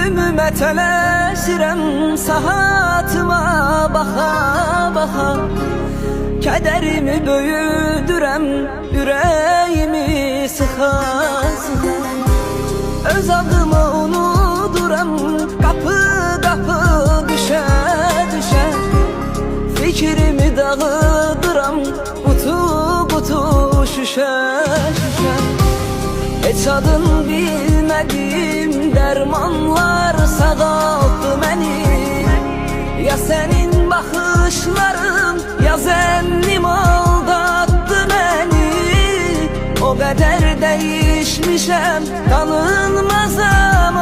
Ölümüme tələsirəm sahatıma baxa-baxa. Kədərimi böyüdürəm, ürəyimi sıxa-sıxa. Öz adımı unuduram, qapı-qapı düşə-düşə. Fikrimi dağıdıram, qutu-qutu şüşə-şüşə. Heç adın bilmədim dərmanlar sağaltdı məni. Ya sənin baxışların, ya zənnim aldatdı məni. O qədər dəyişmişəm, tanınmazam